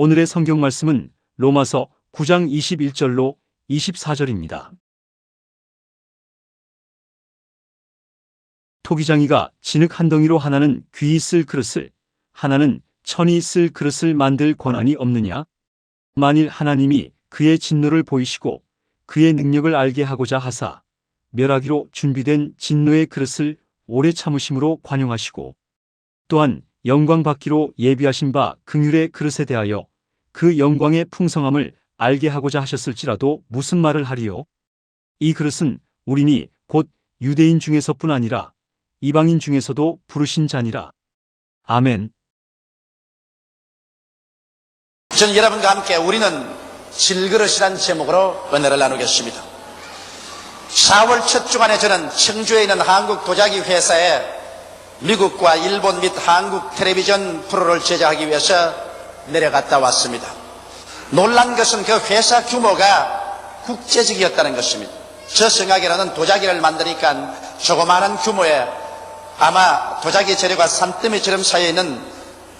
오늘의 성경 말씀은 로마서 9장 21절로 24절입니다. 토기장이가 진흙 한 덩이로 하나는 귀히 쓸 그릇을, 하나는 천이 쓸 그릇을 만들 권한이 없느냐? 만일 하나님이 그의 진노를 보이시고 그의 능력을 알게 하고자 하사 멸하기로 준비된 진노의 그릇을 오래 참으심으로 관용하시고 또한 영광 받기로 예비하신 바 긍휼의 그릇에 대하여 그 영광의 풍성함을 알게 하고자 하셨을지라도 무슨 말을 하리요? 이 그릇은 우리니 곧 유대인 중에서뿐 아니라 이방인 중에서도 부르신 자니라. 아멘. 저는 여러분과 함께 우리는 질그릇이란 제목으로 은혜를 나누겠습니다. 4월 첫 주간에 저는 청주에 있는 한국 도자기 회사에 미국과 일본 및 한국 텔레비전 프로를 제작하기 위해서 내려갔다 왔습니다. 놀란 것은 그 회사 규모가 국제적이었다는 것입니다. 저 생각에는 도자기를 만드니까 조그마한 규모의 아마 도자기 재료가 산더미처럼 쌓여 있는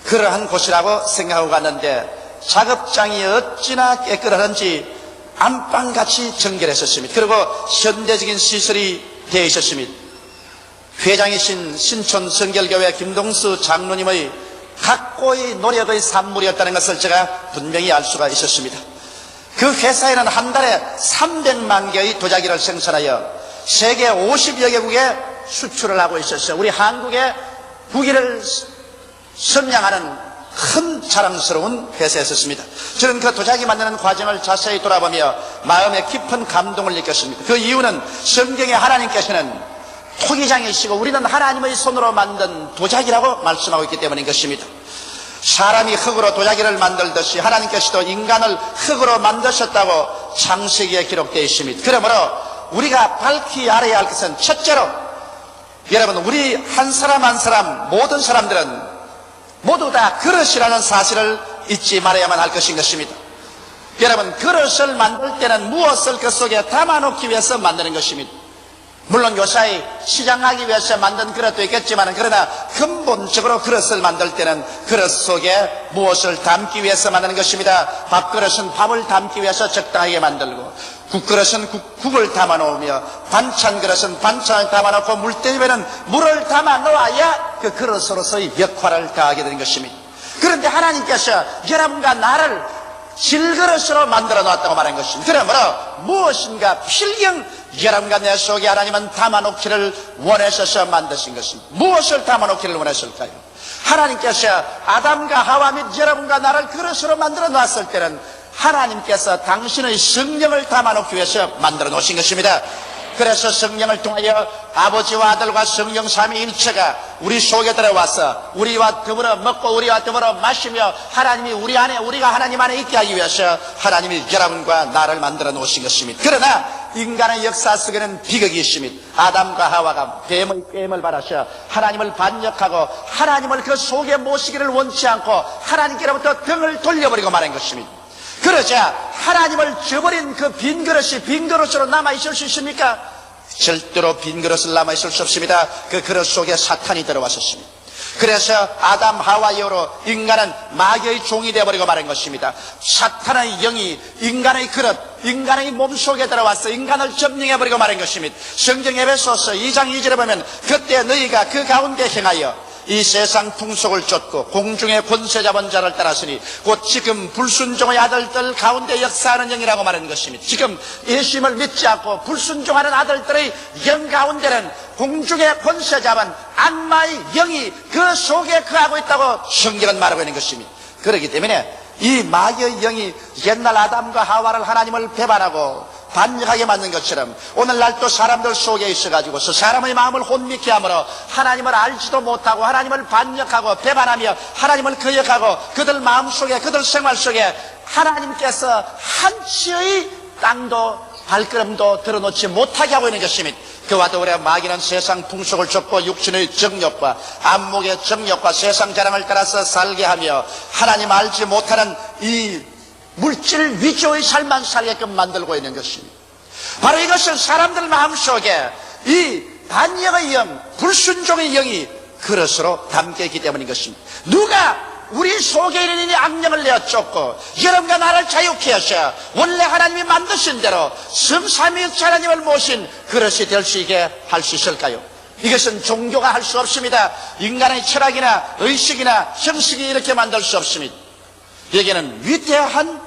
그러한 곳이라고 생각하고 갔는데 작업장이 어찌나 깨끗하던지 안방같이 정결했었습니다. 그리고 현대적인 시설이 되어 있었습니다. 회장이신 신촌 성결교회 김동수 장로님의 각고의 노력의 산물이었다는 것을 제가 분명히 알 수가 있었습니다. 그 회사에는 한 달에 300만 개의 도자기를 생산하여 세계 50여 개국에 수출을 하고 있었어요. 우리 한국의 국위를 선양하는 큰 자랑스러운 회사였습니다. 저는 그 도자기 만드는 과정을 자세히 돌아보며 마음에 깊은 감동을 느꼈습니다. 그 이유는 성경에 하나님께서는 토기장이시고 우리는 하나님의 손으로 만든 도자기라고 말씀하고 있기 때문인 것입니다. 사람이 흙으로 도자기를 만들듯이 하나님께서도 인간을 흙으로 만드셨다고 창세기에 기록되어 있습니다. 그러므로 우리가 밝히 알아야 할 것은 첫째로 여러분 우리 한 사람 한 사람 모든 사람들은 모두 다 그릇이라는 사실을 잊지 말아야만 할 것인 것입니다. 여러분 그릇을 만들 때는 무엇을 그 속에 담아놓기 위해서 만드는 것입니다. 물론 요사이 시장하기 위해서 만든 그릇도 있겠지만 그러나 근본적으로 그릇을 만들 때는 그릇 속에 무엇을 담기 위해서 만드는 것입니다. 밥그릇은 밥을 담기 위해서 적당하게 만들고 국그릇은 국을 담아 놓으며 반찬 그릇은 반찬을 담아 놓고 물때리면 물을 담아 놓아야 그 그릇으로서의 역할을 다하게 되는 것입니다. 그런데 하나님께서 여러분과 나를 질그릇으로 만들어 놨다고 말한 것입니다. 그러므로 무엇인가 필경 여러분과 내 속에 하나님은 담아놓기를 원하셔서 만드신 것입니다. 무엇을 담아놓기를 원하실까요? 하나님께서 아담과 하와 및 여러분과 나를 그릇으로 만들어 놨을 때는 하나님께서 당신의 성령을 담아놓기 위해서 만들어 놓으신 것입니다. 그래서 성령을 통하여 아버지와 아들과 성령 삼위일체가 우리 속에 들어와서 우리와 더불어 먹고 우리와 더불어 마시며 하나님이 우리 안에 우리가 하나님 안에 있게 하기 위해서 하나님이 여러분과 나를 만들어 놓으신 것입니다. 그러나 인간의 역사 속에는 비극이 있습니다. 아담과 하와가 뱀의 꾀임을 받아서 하나님을 반역하고 하나님을 그 속에 모시기를 원치 않고 하나님께로부터 등을 돌려버리고 말한 것입니다. 그러자 하나님을 저버린 그 빈 그릇이 빈 그릇으로 남아있을 수 있습니까? 절대로 빈 그릇을 남아있을 수 없습니다. 그 그릇 속에 사탄이 들어왔었습니다. 그래서 아담 하와 이후로 인간은 마귀의 종이 되어버리고 말한 것입니다. 사탄의 영이 인간의 그릇 인간의 몸속에 들어와서 인간을 점령해버리고 말한 것입니다. 성경 에베소서 2장 2절에 보면 그때 너희가 그 가운데 행하여 이 세상 풍속을 쫓고 공중의 권세 잡은 자를 따랐으니 곧 지금 불순종의 아들들 가운데 역사하는 영이라고 말하는 것입니다. 지금 예수님을 믿지 않고 불순종하는 아들들의 영 가운데는 공중의 권세 잡은 악마의 영이 그 속에 거하고 있다고 성경은 말하고 있는 것입니다. 그렇기 때문에 이 마귀의 영이 옛날 아담과 하와를 하나님을 배반하고 반역하게 만든 것처럼 오늘날 또 사람들 속에 있어가지고 사람의 마음을 혼미케 함으로 하나님을 알지도 못하고 하나님을 반역하고 배반하며 하나님을 거역하고 그들 마음속에 그들 생활 속에 하나님께서 한치의 땅도 발걸음도 들어놓지 못하게 하고 있는 것입니다. 그와 더불어 마귀는 세상 풍속을 쫓고 육신의 정욕과 안목의 정욕과 세상 자랑을 따라서 살게 하며 하나님 알지 못하는 이 물질 위주의 삶만 살게끔 만들고 있는 것입니다. 바로 이것은 사람들 마음속에 이 반역의 영, 불순종의 영이 그릇으로 담겨 있기 때문인 것입니다. 누가 우리 속에 있는 이 악령을 내어 쫓고 여러분과 나를 자유케 하셔 원래 하나님이 만드신 대로 성삼위일체 하나님을 모신 그릇이 될 수 있게 할 수 있을까요? 이것은 종교가 할 수 없습니다. 인간의 철학이나 의식이나 형식이 이렇게 만들 수 없습니다. 여기에는 위대한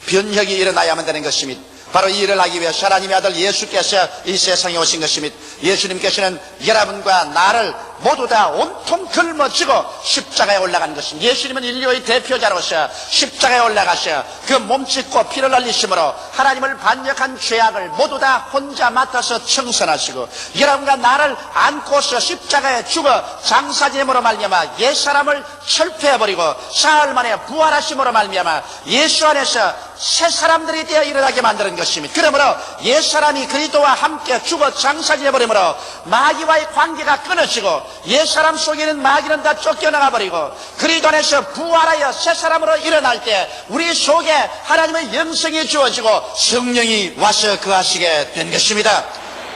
변혁이 일어나야만 되는 것입니다. 바로 이 일을 하기 위해서 하나님의 아들 예수께서 이 세상에 오신 것입니다. 예수님께서는 여러분과 나를 모두 다 온통 짊어지고 십자가에 올라간 것입니다. 예수님은 인류의 대표자로서 십자가에 올라가셔 그 몸짓고 피를 흘리심으로 하나님을 반역한 죄악을 모두 다 혼자 맡아서 청산하시고 여러분과 나를 안고서 십자가에 죽어 장사됨으로 말미암아 옛사람을 철폐해버리고 사흘 만에 부활하심으로 말미암아 예수 안에서 새 사람들이 되어 일어나게 만드는 것입니다. 그러므로 옛사람이 그리스도와 함께 죽어 장사되어버리므로 마귀와의 관계가 끊어지고 옛사람 속에는 마귀는 다 쫓겨나가 버리고 그리스도 안에서 부활하여 새 사람으로 일어날 때 우리 속에 하나님의 영성이 주어지고 성령이 와서 거하시게 된 것입니다.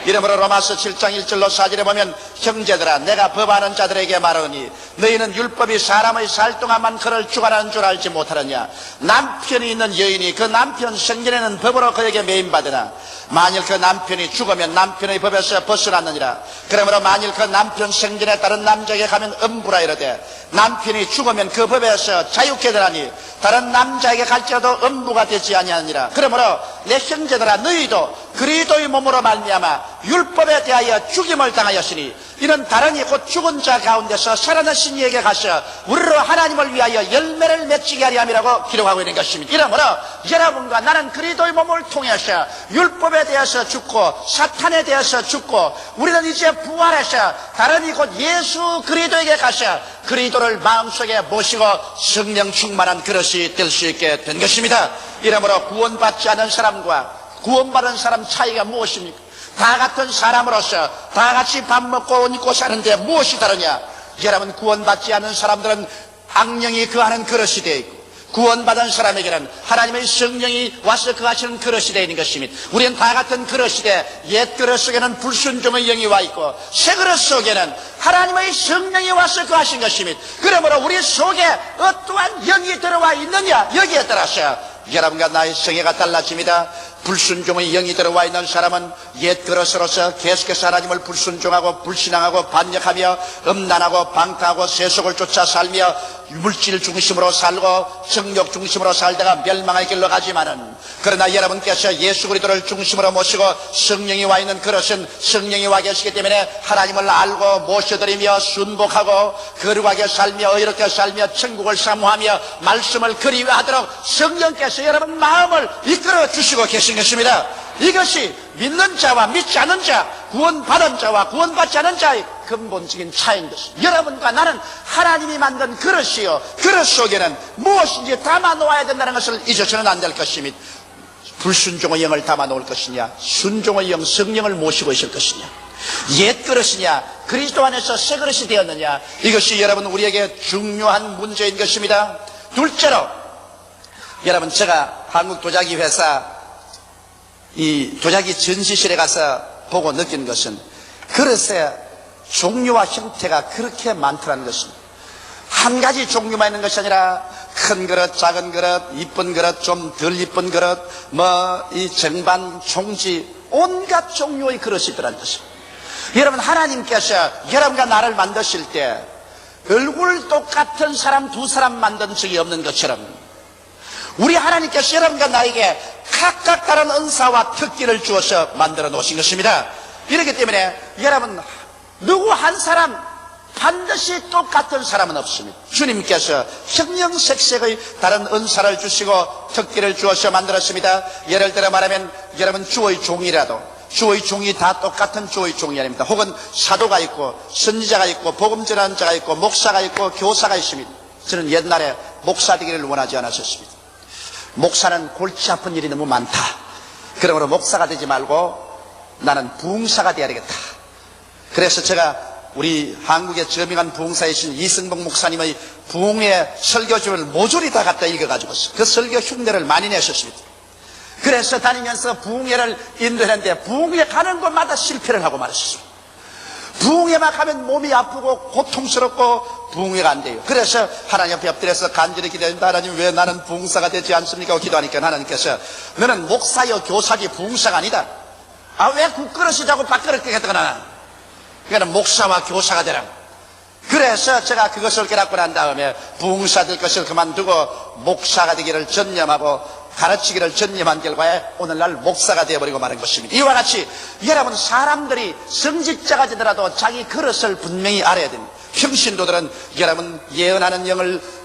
이러므로 로마서 7장 1절로 4절에 보면 형제들아 내가 법하는 자들에게 말하니 너희는 율법이 사람의 살 동안만 그를 주관하는 줄 알지 못하느냐. 남편이 있는 여인이 그 남편 생전에는 법으로 그에게 매인받으나 만일 그 남편이 죽으면 남편의 법에서 벗어났느니라. 그러므로 만일 그 남편 생전에 다른 남자에게 가면 음부라 이르되 남편이 죽으면 그 법에서 자유케 되나니 다른 남자에게 갈지라도 음부가 되지 아니하니라. 그러므로 내 형제들아 너희도 그리스도의 몸으로 말미암아 율법에 대하여 죽임을 당하였으니 이는 다른이 곧 죽은 자 가운데서 살아나신 이에게 가서 우리로 하나님을 위하여 열매를 맺히게 하려 함이라고 기록하고 있는 것입니다. 이러므로 여러분과 나는 그리스도의 몸을 통해서 율법에 대해서 죽고 사탄에 대해서 죽고 우리는 이제 부활해서 다른이 곧 예수 그리스도에게 가서 그리스도를 마음속에 모시고 성령 충만한 그릇이 될 수 있게 된 것입니다. 이러므로 구원받지 않은 사람과 구원받은 사람 차이가 무엇입니까? 다 같은 사람으로서 다 같이 밥 먹고 옷 입고 사는데 무엇이 다르냐? 여러분 구원받지 않은 사람들은 악령이 거하는 그릇이 되어 있고 구원받은 사람에게는 하나님의 성령이 와서 거하시는 그릇이 되어 있는 것입니다. 우리는 다 같은 그릇이 돼 옛 그릇 속에는 불순종의 영이 와 있고 새 그릇 속에는 하나님의 성령이 와서 거하신 것입니다. 그러므로 우리 속에 어떠한 영이 들어와 있느냐 여기에 따라서 여러분과 나의 성애가 달라집니다. 불순종의 영이 들어와 있는 사람은 옛 그릇으로서 계속해서 하나님을 불순종하고 불신앙하고 반역하며 음란하고 방탕하고 세속을 쫓아 살며 물질 중심으로 살고 정욕 중심으로 살다가 멸망의 길로 가지만은 그러나 여러분께서 예수 그리스도를 중심으로 모시고 성령이 와 있는 그릇은 성령이 와 계시기 때문에 하나님을 알고 모셔드리며 순복하고 거룩하게 살며 의롭게 살며 천국을 사모하며 말씀을 그리워하도록 성령께서 여러분 마음을 이끌어 주시고 계신 것입니다. 이것이 믿는 자와 믿지 않는 자, 구원받은 자와 구원받지 않은 자의 근본적인 차이인 것입니다. 여러분과 나는 하나님이 만든 그릇이요 그릇 속에는 무엇인지 담아 놓아야 된다는 것을 잊어서는 안 될 것입니다. 불순종의 영을 담아 놓을 것이냐 순종의 영 성령을 모시고 있을 것이냐 옛 그릇이냐 그리스도 안에서 새 그릇이 되었느냐 이것이 여러분 우리에게 중요한 문제인 것입니다. 둘째로 여러분 제가 한국 도자기 회사 이 도자기 전시실에 가서 보고 느낀 것은 그릇의 종류와 형태가 그렇게 많더라는 것입니다. 한 가지 종류만 있는 것이 아니라 큰 그릇, 작은 그릇, 이쁜 그릇, 좀 덜 이쁜 그릇, 이 쟁반, 종지 온갖 종류의 그릇이 있더라는 것입니다. 여러분 하나님께서 여러분과 나를 만드실 때 얼굴 똑같은 사람 두 사람 만든 적이 없는 것처럼 우리 하나님께서 여러분과 나에게 각각 다른 은사와 특기를 주어서 만들어 놓으신 것입니다. 이렇기 때문에 여러분 누구 한 사람 반드시 똑같은 사람은 없습니다. 주님께서 형형색색의 다른 은사를 주시고 특기를 주어서 만들었습니다. 예를 들어 말하면 여러분 주의 종이라도 주의 종이 다 똑같은 주의 종이 아닙니다. 혹은 사도가 있고 선지자가 있고 복음 전하는 자가 있고 목사가 있고 교사가 있습니다. 저는 옛날에 목사 되기를 원하지 않았었습니다. 목사는 골치 아픈 일이 너무 많다. 그러므로 목사가 되지 말고 나는 부흥사가 되어야 되겠다. 그래서 제가 우리 한국의 저명한 부흥사이신 이승복 목사님의 부흥의 설교집을 모조리 다 갖다 읽어가지고 그 설교 흉내를 많이 내셨습니다. 그래서 다니면서 부흥회를 인도했는데 부흥회 가는 곳마다 실패를 하고 말았습니다. 부흥회 막 하면 몸이 아프고 고통스럽고 부흥회가 안 돼요. 그래서 하나님 앞에 엎드려서 간절히 기도합니다. 하나님, 왜 나는 부흥사가 되지 않습니까? 하고 기도하니까 하나님께서 너는 목사여 교사지 부흥사가 아니다. 아, 왜 국그릇이 자꾸 밥그릇 되겠다거나. 그러니까 목사와 교사가 되라. 그래서 제가 그것을 깨닫고 난 다음에 부흥사 될 것을 그만두고 목사가 되기를 전념하고 가르치기를 전념한 결과에 오늘날 목사가 되어버리고 마는 것입니다. 이와 같이 여러분, 사람들이 성직자가 되더라도 자기 그릇을 분명히 알아야 됩니다. 평신도들은 여러분, 예언하는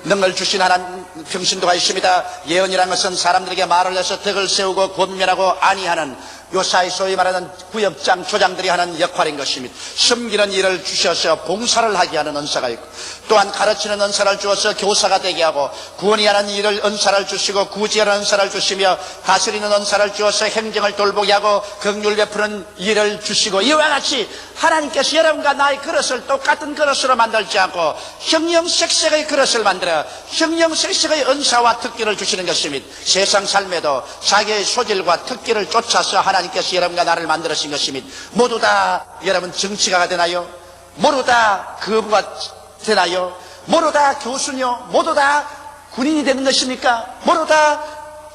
능을 주신 하나님 평신도가 있습니다. 예언이라는 것은 사람들에게 말을 해서 덕을 세우고 권면하고 안위하는, 요사이 소위 말하는 구역장 조장들이 하는 역할인 것입니다. 섬기는 일을 주셔서 봉사를 하게 하는 은사가 있고, 또한 가르치는 은사를 주어서 교사가 되게 하고, 구원이 하는 일을 은사를 주시고 구제하는 은사를 주시며, 다스리는 은사를 주어서 행정을 돌보게 하고 긍휼 베푸는 일을 주시고, 이와 같이 하나님께서 여러분과 나의 그릇을 똑같은 그릇으로 만들지 않고 형형색색의 그릇을 만들어 형형색색의 은사와 특기를 주시는 것입니다. 세상 삶에도 자기의 소질과 특기를 쫓아서 하나님께서 여러분과 나를 만들으신 것입니다. 모두 다 여러분 정치가가 되나요? 모두 다 거부가 되나요? 모두 다 교수요? 모두 다 군인이 되는 것입니까? 모두 다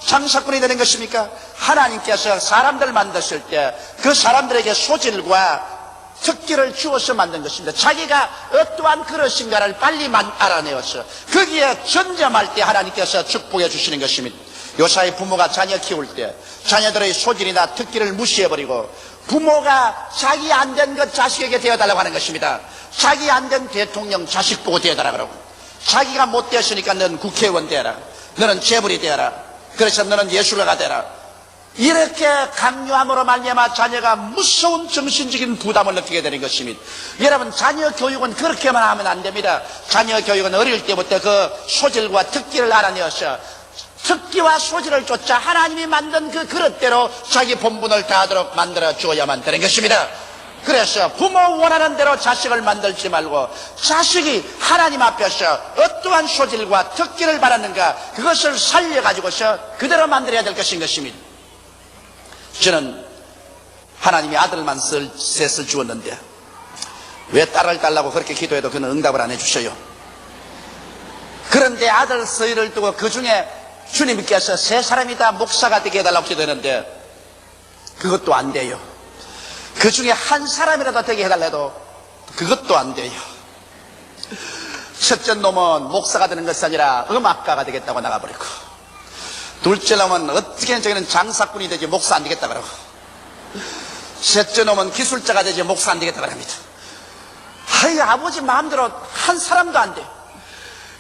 장사꾼이 되는 것입니까? 하나님께서 사람들 만드실 때 그 사람들에게 소질과 특기를 주어서 만든 것입니다. 자기가 어떠한 그릇인가를 빨리 알아내어서 거기에 전념할 때 하나님께서 축복해 주시는 것입니다. 요사이 부모가 자녀 키울 때 자녀들의 소질이나 특기를 무시해버리고 부모가 자기 안 된 것 자식에게 되어달라고 하는 것입니다. 자기 안 된 대통령 자식 보고 되어달라고 그러고, 자기가 못 되었으니까 너는 국회의원 되어라, 너는 재벌이 되어라, 그래서 너는 예술가가 되라, 이렇게 강요함으로 말미암아 자녀가 무서운 정신적인 부담을 느끼게 되는 것입니다. 여러분, 자녀 교육은 그렇게만 하면 안 됩니다. 자녀 교육은 어릴 때부터 그 소질과 특기를 알아내어서 특기와 소질을 쫓아 하나님이 만든 그 그릇대로 자기 본분을 다하도록 만들어 주어야만 되는 것입니다. 그래서 부모 원하는 대로 자식을 만들지 말고 자식이 하나님 앞에서 어떠한 소질과 특기를 받았는가, 그것을 살려가지고서 그대로 만들어야 될 것인 것입니다. 저는 하나님이 아들만 셋을 주었는데 왜 딸을 달라고 그렇게 기도해도 그는 응답을 안 해주셔요. 그런데 아들 서희를 두고 그 중에 주님께서 세 사람이 다 목사가 되게 해달라고 기도했는데 그것도 안 돼요. 그 중에 한 사람이라도 되게 해달라도 그것도 안 돼요. 첫째 놈은 목사가 되는 것이 아니라 음악가가 되겠다고 나가버리고, 둘째 놈은 어떻게든 저기는 장사꾼이 되지 목사 안 되겠다 그러고, 셋째 놈은 기술자가 되지 목사 안 되겠다 그럽니다. 아이, 아버지 마음대로 한 사람도 안 돼.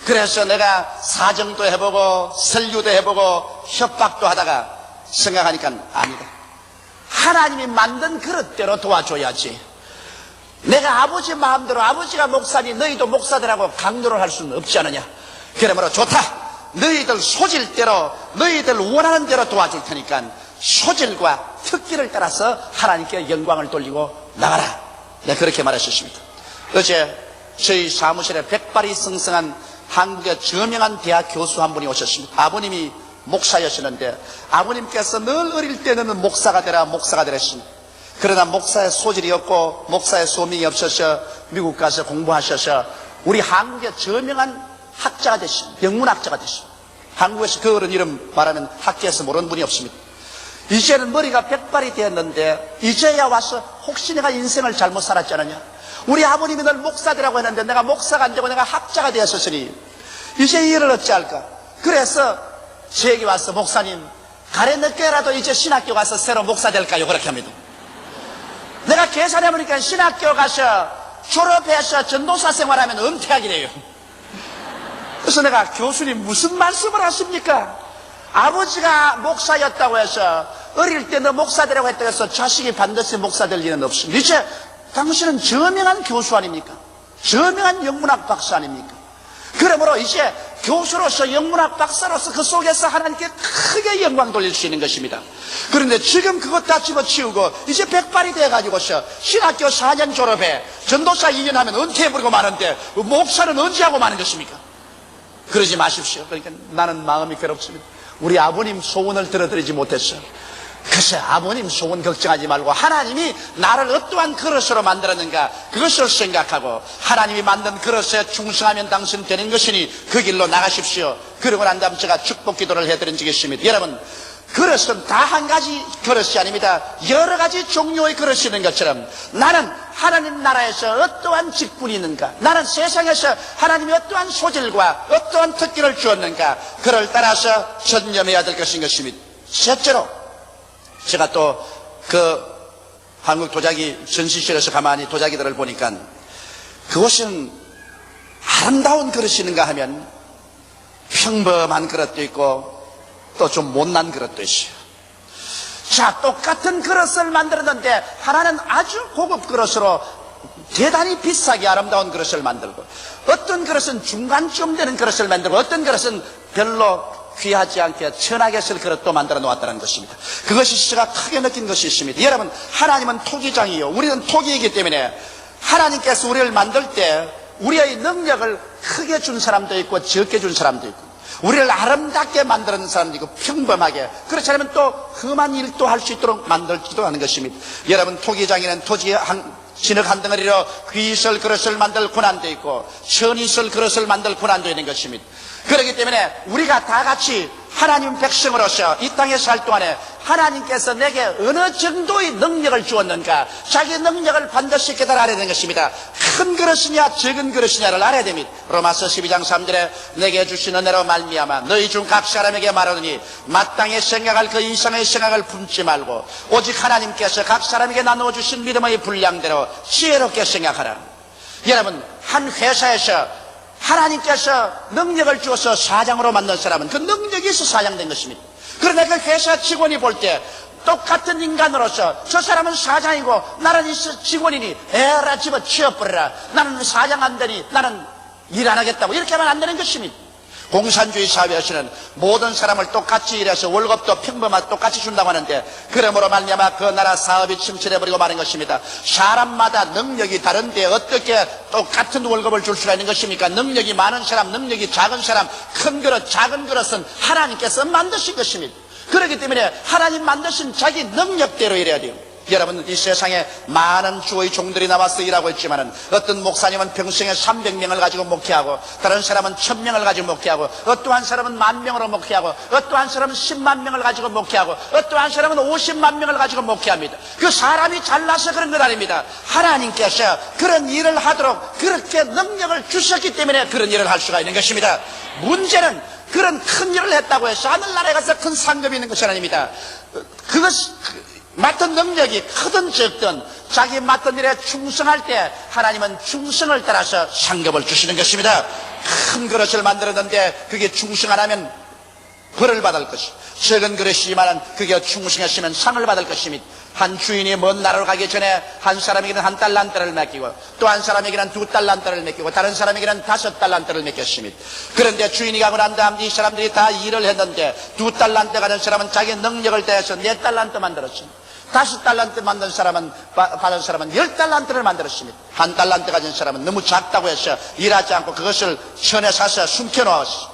그래서 내가 사정도 해보고 설교도 해보고 협박도 하다가 생각하니까 아니다. 하나님이 만든 그릇대로 도와줘야지. 내가 아버지 마음대로 아버지가 목사니 너희도 목사들하고 강요를 할 수는 없지 않느냐. 그러므로 좋다, 너희들 소질대로 너희들 원하는 대로 도와줄 테니까 소질과 특기를 따라서 하나님께 영광을 돌리고 나가라. 네, 그렇게 말하셨습니다. 어제 저희 사무실에 백발이 승승한 한국의 저명한 대학 교수 한 분이 오셨습니다. 아버님이 목사였었는데 아버님께서 늘 어릴 때는 목사가 되라 목사가 되랬습니다. 그러나 목사의 소질이 없고 목사의 소명이 없어서 미국 가서 공부하셔서 우리 한국의 저명한 학자가 되십니다. 영문학자가 되십니다. 한국에서 그 어른 이름 말하면 학계에서 모르는 분이 없습니다. 이제는 머리가 백발이 되었는데 이제야 와서 혹시 내가 인생을 잘못 살았지 않느냐, 우리 아버님이 늘 목사되라고 했는데 내가 목사가 안 되고 내가 학자가 되었으니 이제 이 일을 어찌할까. 그래서 제게 와서 목사님, 가래 늦게라도 이제 신학교 가서 새로 목사 될까요? 그렇게 합니다. 내가 계산해보니까 신학교 가서 졸업해서 전도사 생활하면 은퇴하게 돼요. 그래서 내가, 교수님 무슨 말씀을 하십니까? 아버지가 목사였다고 해서 어릴 때 너 목사 되라고 했다고 해서 자식이 반드시 목사 될 일은 없습니다. 이제 당신은 저명한 교수 아닙니까? 저명한 영문학 박사 아닙니까? 그러므로 이제 교수로서 영문학 박사로서 그 속에서 하나님께 크게 영광 돌릴 수 있는 것입니다. 그런데 지금 그것 다 집어치우고 이제 백발이 돼가지고서 신학교 4년 졸업해 전도사 2년 하면 은퇴해버리고 마는데 목사는 언제 하고 마는 것입니까? 그러지 마십시오. 그러니까 나는 마음이 괴롭습니다. 우리 아버님 소원을 들어드리지 못했어. 글쎄, 아버님 소원 걱정하지 말고 하나님이 나를 어떠한 그릇으로 만들었는가 그것을 생각하고 하나님이 만든 그릇에 충성하면 당신 되는 것이니 그 길로 나가십시오. 그러고 난 다음 제가 축복 기도를 해드린 적이 있습니다. 여러분, 그릇은 다 한 가지 그릇이 아닙니다. 여러 가지 종류의 그릇이 있는 것처럼 나는 하나님 나라에서 어떠한 직분이 있는가, 나는 세상에서 하나님이 어떠한 소질과 어떠한 특기를 주었는가, 그를 따라서 전념해야 될 것인 것입니다. 셋째로 제가 또 그 한국 도자기 전시실에서 가만히 도자기들을 보니까 그것은 아름다운 그릇이 있는가 하면 평범한 그릇도 있고 또 좀 못난 그릇도 있어요. 자, 똑같은 그릇을 만들었는데 하나는 아주 고급 그릇으로 대단히 비싸게 아름다운 그릇을 만들고, 어떤 그릇은 중간쯤 되는 그릇을 만들고, 어떤 그릇은 별로 귀하지 않게 천하게 쓸 그릇도 만들어 놓았다는 것입니다. 그것이 제가 크게 느낀 것이 있습니다. 여러분, 하나님은 토기장이요, 우리는 토기이기 때문에 하나님께서 우리를 만들 때 우리의 능력을 크게 준 사람도 있고 적게 준 사람도 있고, 우리를 아름답게 만드는 사람도 있고 평범하게, 그렇지 않으면 또 험한 일도 할 수 있도록 만들지도 하는 것입니다. 여러분, 토기장에는 진흙 한 덩어리로 귀설 그릇을 만들 고난도 있고 천이설 그릇을 만들 고난도 있는 것입니다. 그렇기 때문에 우리가 다 같이 하나님 백성으로서 이 땅에 살 동안에 하나님께서 내게 어느 정도의 능력을 주었는가, 자기 능력을 반드시 깨달아 알아야 되는 것입니다. 큰 그릇이냐 적은 그릇이냐를 알아야 됩니다. 로마서 12장 3절에 내게 주신 은혜로 말미암아 너희 중 각 사람에게 말하노니 마땅히 생각할 그 이상의 생각을 품지 말고 오직 하나님께서 각 사람에게 나누어 주신 믿음의 분량대로 지혜롭게 생각하라. 여러분, 한 회사에서 하나님께서 능력을 주어서 사장으로 만든 사람은 그 능력이 있어 사장된 것입니다. 그런데 그 회사 직원이 볼 때 똑같은 인간으로서 저 사람은 사장이고 나는 이 직원이니 에라 집어 치워버려라, 나는 사장 안 되니 나는 일 안 하겠다고 이렇게 하면 안 되는 것입니다. 공산주의 사회에서는 모든 사람을 똑같이 일해서 월급도 평범하게 똑같이 준다고 하는데, 그러므로 말미암아 그 나라 사업이 침체돼버리고 마는 것입니다. 사람마다 능력이 다른데 어떻게 똑같은 월급을 줄 수가 있는 것입니까? 능력이 많은 사람, 능력이 작은 사람, 큰 그릇, 작은 그릇은 하나님께서 만드신 것입니다. 그렇기 때문에 하나님 만드신 자기 능력대로 일해야 돼요. 여러분, 이 세상에 많은 주의 종들이 나와서 일하고 있지만은 어떤 목사님은 평생에 300명을 가지고 목회하고, 다른 사람은 1000명을 가지고 목회하고, 어떠한 사람은 10,000명으로 목회하고, 어떠한 사람은 10만 명을 가지고 목회하고, 어떠한 사람은 50만 명을 가지고 목회합니다. 그 사람이 잘나서 그런 것 아닙니다. 하나님께서 그런 일을 하도록 그렇게 능력을 주셨기 때문에 그런 일을 할 수가 있는 것입니다. 문제는 그런 큰 일을 했다고 해서 하늘나라에 가서 큰 상급이 있는 것이 아닙니다. 맡은 능력이 크든 적든 자기 맡은 일에 충성할 때 하나님은 충성을 따라서 상급을 주시는 것입니다. 큰 그릇을 만들었는데 그게 충성 안 하면 벌을 받을 것이, 적은 그릇이지만 그게 충성했으면 상을 받을 것입니다. 한 주인이 먼 나라로 가기 전에 한 사람에게는 1달란트를 맡기고 또 한 사람에게는 2달란트를 맡기고 다른 사람에게는 5달란트를 맡겼습니다. 그런데 주인이 가고 난 다음 이 사람들이 다 일을 했는데 2달란트 가진 사람은 자기 능력을 대해서 4달란트 만들었습니다. 5달란트 받은 사람은 10달란트를 만들었습니다. 1달란트 가진 사람은 너무 작다고 해서 일하지 않고 그것을 천에 사서 숨겨놓았습니다.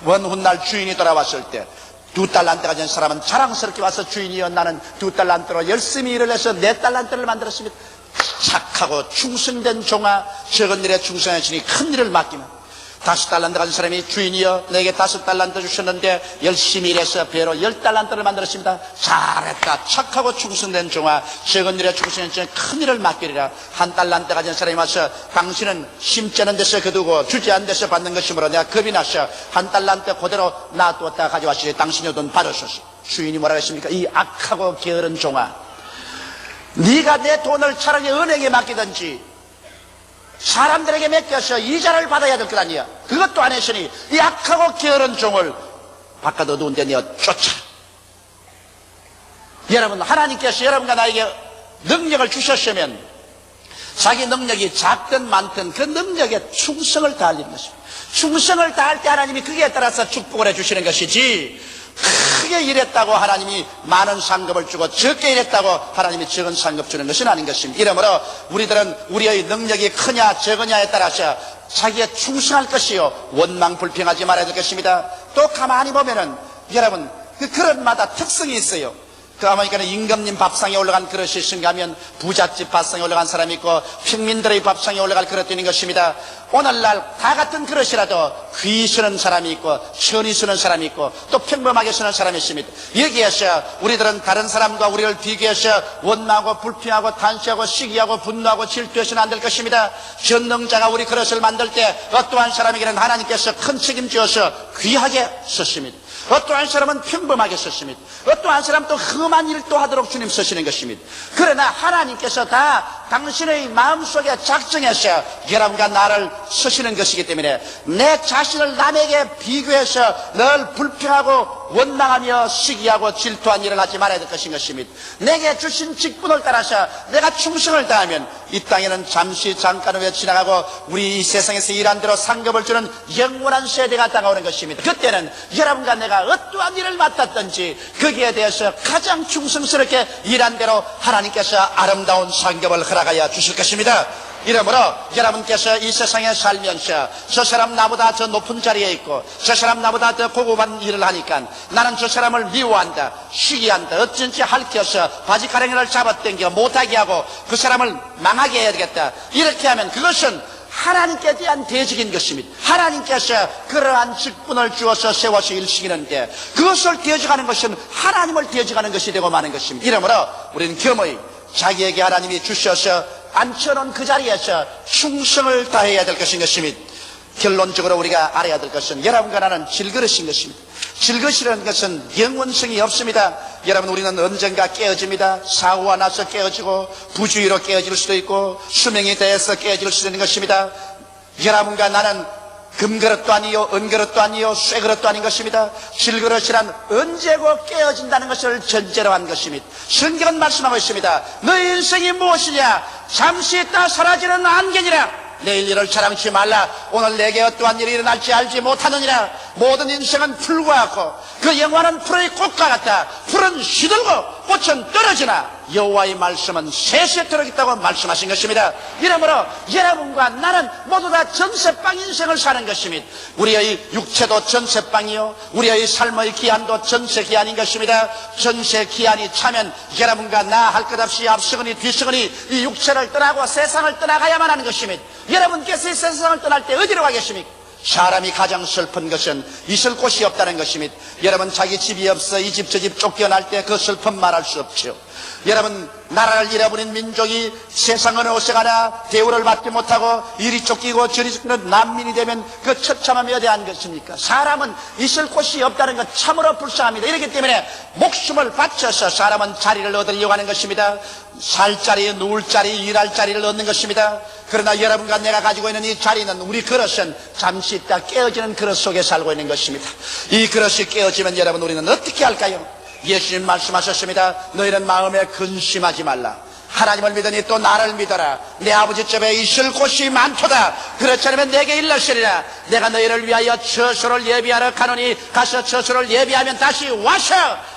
먼 훗날 주인이 돌아왔을 때 2달란트 가진 사람은 자랑스럽게 와서 주인이여 나는 2달란트로 열심히 일을 해서 4달란트를 만들었습니다. 착하고 충성된 종아, 적은 일에 충성하시니 큰 일을 맡기면, 5달란트 가진 사람이 주인이여 내게 5달란트 주셨는데 열심히 일해서 배로 10달란트를 만들었습니다. 잘했다, 착하고 충성된 종아, 적은 일에 충성하시니 큰 일을 맡기리라. 1달란트 가진 사람이 와서 당신은 심지 않은 데서 거두고 주지 않은 데서 받는 것이므로 내가 겁이 나서 1달란트 그대로 놔두었다 가져왔으니 당신의 돈 받으소서. 주인이 뭐라고 했습니까? 이 악하고 게으른 종아, 네가 내 돈을 차라리 은행에 맡기든지 사람들에게 맡겨서 이자를 받아야 될 것 아니야. 그것도 안 했으니 이 악하고 게으른 종을 바깥 어두운 데 내어 쫓아. 여러분, 하나님께서 여러분과 나에게 능력을 주셨으면 자기 능력이 작든 많든 그 능력에 충성을 다하는 것입니다. 충성을 다할 때 하나님이 그에 따라서 축복을 해주시는 것이지, 크게 일했다고 하나님이 많은 상급을 주고 적게 일했다고 하나님이 적은 상급 주는 것은 아닌 것입니다. 이러므로 우리들은 우리의 능력이 크냐 적으냐에 따라서 자기에 충성할 것이요 원망불평하지 말아야 될 것입니다. 또 가만히 보면은 여러분, 그 그릇마다 특성이 있어요. 그러니까 임금님 밥상에 올라간 그릇이 있는가 하면 부잣집 밥상에 올라간 사람이 있고 평민들의 밥상에 올라갈 그릇도 있는 것입니다. 오늘날 다 같은 그릇이라도 귀 쓰는 사람이 있고 천이 쓰는 사람이 있고 또 평범하게 쓰는 사람이 있습니다. 여기에서 우리들은 다른 사람과 우리를 비교해서 원망하고 불평하고 탄식하고 시기하고 분노하고 질투해서는 안 될 것입니다. 전능자가 우리 그릇을 만들 때 어떠한 사람에게는 하나님께서 큰 책임지어서 귀하게 썼습니다. 어떠한 사람은 평범하게 썼습니다. 어떠한 사람은 또 험한 일도 하도록 주님 쓰시는 것입니다. 그러나 하나님께서 다 당신의 마음속에 작정해서 여러분과 나를 쓰시는 것이기 때문에 내 자신을 남에게 비교해서 늘 불평하고 원망하며 시기하고 질투한 일을 하지 말아야 될 것입니다. 내게 주신 직분을 따라서 내가 충성을 다하면 이 땅에는 잠시 잠깐 후에 지나가고 우리 이 세상에서 일한 대로 상급을 주는 영원한 세대가 다가오는 것입니다. 그때는 여러분과 내가 어떠한 일을 맡았든지 거기에 대해서 가장 충성스럽게 일한 대로 하나님께서 아름다운 상급을 허락하여 주실 것입니다. 이러므로 여러분께서 이 세상에 살면서 저 사람 나보다 더 높은 자리에 있고 저 사람 나보다 더 고급한 일을 하니까 나는 저 사람을 미워한다, 시기한다, 어쩐지 핥혀서 바지가랑이를 잡아당겨 못하게 하고 그 사람을 망하게 해야 되겠다. 이렇게 하면 그것은 하나님께 대한 대적인 것입니다. 하나님께서 그러한 직분을 주어서 세워서 일시키는데 그것을 대적하는 것은 하나님을 대적하는 것이 되고 마는 것입니다. 이러므로 우리는 겸허히 자기에게 하나님이 주셔서 앉혀놓은 그 자리에서 충성을 다해야 될 것인 것입니다. 결론적으로 우리가 알아야 될 것은 여러분과 나는 질그릇인 것입니다. 질그릇이라는 것은 영원성이 없습니다. 여러분, 우리는 언젠가 깨어집니다. 사고가 나서 깨어지고 부주의로 깨어질 수도 있고 수명이 되어서 깨어질 수도 있는 것입니다. 여러분과 나는 금그릇도 아니요 은그릇도 아니요 쇠그릇도 아닌 것입니다. 질그릇이란 언제고 깨어진다는 것을 전제로 한 것입니다. 성경은 말씀하고 있습니다. 너의 인생이 무엇이냐? 잠시 있다 사라지는 안개니라. 내일 일을 자랑치 말라. 오늘 내게 어떠한 일이 일어날지 알지 못하느니라. 모든 인생은 풀과 같고 그 영화는 풀의 꽃과 같다. 풀은 시들고 꽃은 떨어지나 여호와의 말씀은 세세토록 있다고 말씀하신 것입니다. 이러므로 여러분과 나는 모두 다 전세방 인생을 사는 것입니다. 우리의 육체도 전세방이요 우리의 삶의 기한도 전세기한인 것입니다. 전세기한이 차면 여러분과 나 할 것 없이 앞서거니 뒤서거니 이 육체를 떠나고 세상을 떠나가야만 하는 것입니다. 여러분께서 이 세상을 떠날 때 어디로 가겠습니까? 사람이 가장 슬픈 것은 있을 곳이 없다는 것입니다. 여러분, 자기 집이 없어 이 집 저 집 쫓겨날 때 그 슬픔 말할 수 없죠. 여러분, 나라를 잃어버린 민족이 세상 어느 곳에 가나 대우를 받지 못하고 이리 쫓기고 저리 쫓기는 난민이 되면 그 처참함이 어디한 것입니까? 사람은 있을 곳이 없다는 것 참으로 불쌍합니다. 이렇기 때문에 목숨을 바쳐서 사람은 자리를 얻으려고 하는 것입니다. 살 자리, 누울 자리, 일할 자리를 얻는 것입니다. 그러나 여러분과 내가 가지고 있는 이 자리는 우리 그릇은 잠시 있다 깨어지는 그릇 속에 살고 있는 것입니다. 이 그릇이 깨어지면 여러분 우리는 어떻게 할까요? 예수님 말씀하셨습니다. 너희는 마음에 근심하지 말라. 하나님을 믿으니 또 나를 믿어라. 내 아버지 집에 있을 곳이 많도다. 그렇지 않으면 내게 일러시리라. 내가 너희를 위하여 처소를 예비하러 가노니 가서 처소를 예비하면 다시 와서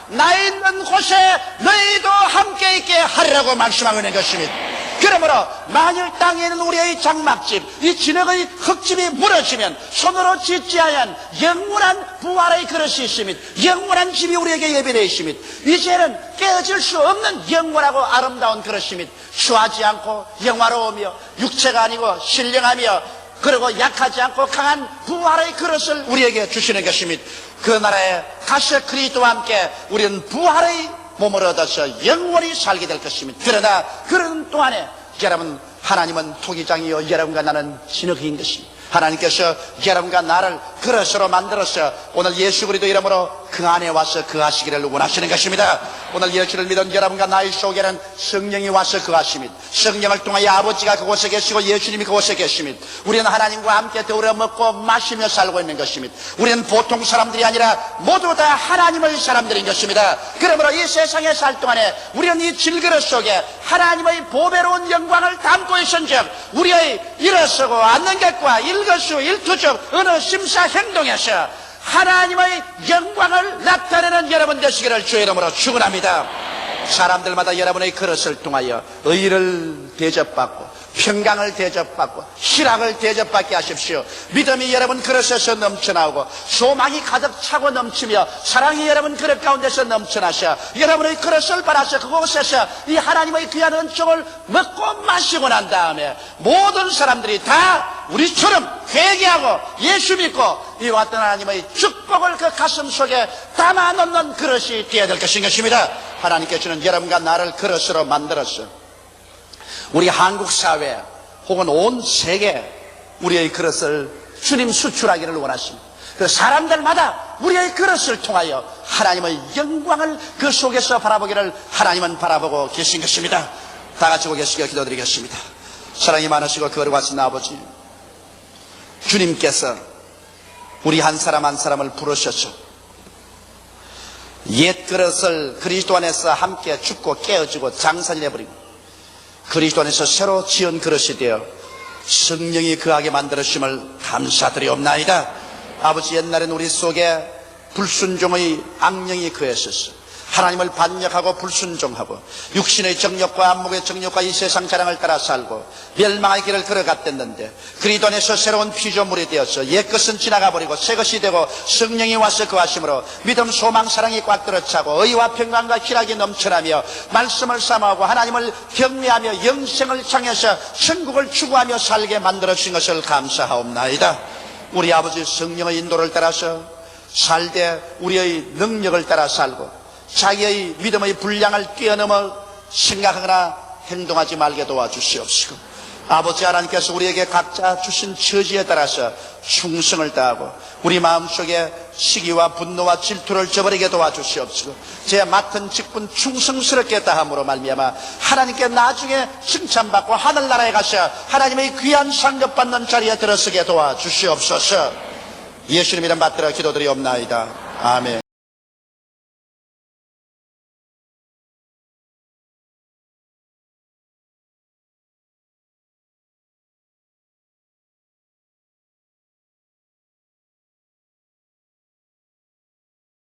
나 있는 곳에 너희도 함께 있게 하리라고 말씀하고 있는 것입니다. 그러므로 만일 땅에 있는 우리의 장막집, 이 진흙의 흙집이 무너지면 손으로 짓지 아니한 영원한 부활의 그릇이 있습니다. 영원한 집이 우리에게 예비되어 있습니다. 이제는 깨어질 수 없는 영원하고 아름다운 그릇입니다. 추하지 않고 영화로우며 육체가 아니고 신령하며 그리고 약하지 않고 강한 부활의 그릇을 우리에게 주시는 것입니다. 그 나라에 가서 그리스도와 함께 우리는 부활의 몸을 얻어서 영원히 살게 될 것입니다. 그러나 그런 동안에 여러분, 하나님은 토기장이요 여러분과 나는 진흙인 것입니다. 하나님께서 여러분과 나를 그릇으로 만들어서 오늘 예수 그리스도 이름으로 그 안에 와서 거하시기를 원하시는 것입니다. 오늘 예수를 믿은 여러분과 나의 속에는 성령이 와서 거하십니다. 성령을 통하여 아버지가 그곳에 계시고 예수님이 그곳에 계십니다. 우리는 하나님과 함께 더불어 먹고 마시며 살고 있는 것입니다. 우리는 보통 사람들이 아니라 모두 다 하나님의 사람들인 것입니다. 그러므로 이 세상에 살 동안에 우리는 이 질그릇 속에 하나님의 보배로운 영광을 담고 있은즉 우리의 일어서고 앉는 것과 일거수일투족 어느 심사 행동에서 하나님의 영광을 나타내는 여러분 되시기를 주의 이름으로 축원합니다. 사람들마다 여러분의 그릇을 통하여 의를 대접받고 평강을 대접받고 희락을 대접받게 하십시오. 믿음이 여러분 그릇에서 넘쳐나오고 소망이 가득 차고 넘치며 사랑이 여러분 그릇 가운데서 넘쳐나셔 여러분의 그릇을 빨아서 그곳에서 이 하나님의 귀한 은총을 먹고 마시고 난 다음에 모든 사람들이 다 우리처럼 회개하고 예수 믿고 이와 같은 하나님의 축복을 그 가슴 속에 담아 놓는 그릇이 되어야 될 것입니다. 하나님께서는 여러분과 나를 그릇으로 만들었어. 우리 한국 사회 혹은 온 세계 우리의 그릇을 주님 수출하기를 원하십니다. 그 사람들마다 우리의 그릇을 통하여 하나님의 영광을 그 속에서 바라보기를 하나님은 바라보고 계신 것입니다. 다 같이 고개시켜 기도드리겠습니다. 사랑이 많으시고 거룩하신 아버지, 주님께서 우리 한 사람 한 사람을 부르셔서 옛 그릇을 그리스도 안에서 함께 죽고 깨어지고 장사를 해버리고 그리스도 안에서 새로 지은 그릇이 되어 성령이 거하게 만들으심을 감사드리옵나이다. 아버지, 옛날엔 우리 속에 불순종의 악령이 거했었어. 하나님을 반역하고 불순종하고 육신의 정욕과 안목의 정욕과 이 세상 자랑을 따라 살고 멸망의 길을 걸어갔댔는데 그리스도 안에서 새로운 피조물이 되어서 옛것은 지나가 버리고 새것이 되고 성령이 와서 거하심으로 믿음, 소망, 사랑이 꽉 들어차고 의와 평강과 희락이 넘쳐나며 말씀을 삼아하고 하나님을 경외하며 영생을 향해서 천국을 추구하며 살게 만들어주신 것을 감사하옵나이다. 우리 아버지 성령의 인도를 따라서 살되 우리의 능력을 따라 살고 자기의 믿음의 분량을 뛰어넘어 생각하거나 행동하지 말게 도와주시옵시고 아버지 하나님께서 우리에게 각자 주신 처지에 따라서 충성을 다하고 우리 마음속에 시기와 분노와 질투를 저버리게 도와주시옵시고 제 맡은 직분 충성스럽게 다함으로 말미암아 하나님께 나중에 칭찬받고 하늘나라에 가서 하나님의 귀한 상급받는 자리에 들어서게 도와주시옵소서. 예수님 이름 받들어 기도드리옵나이다. 아멘.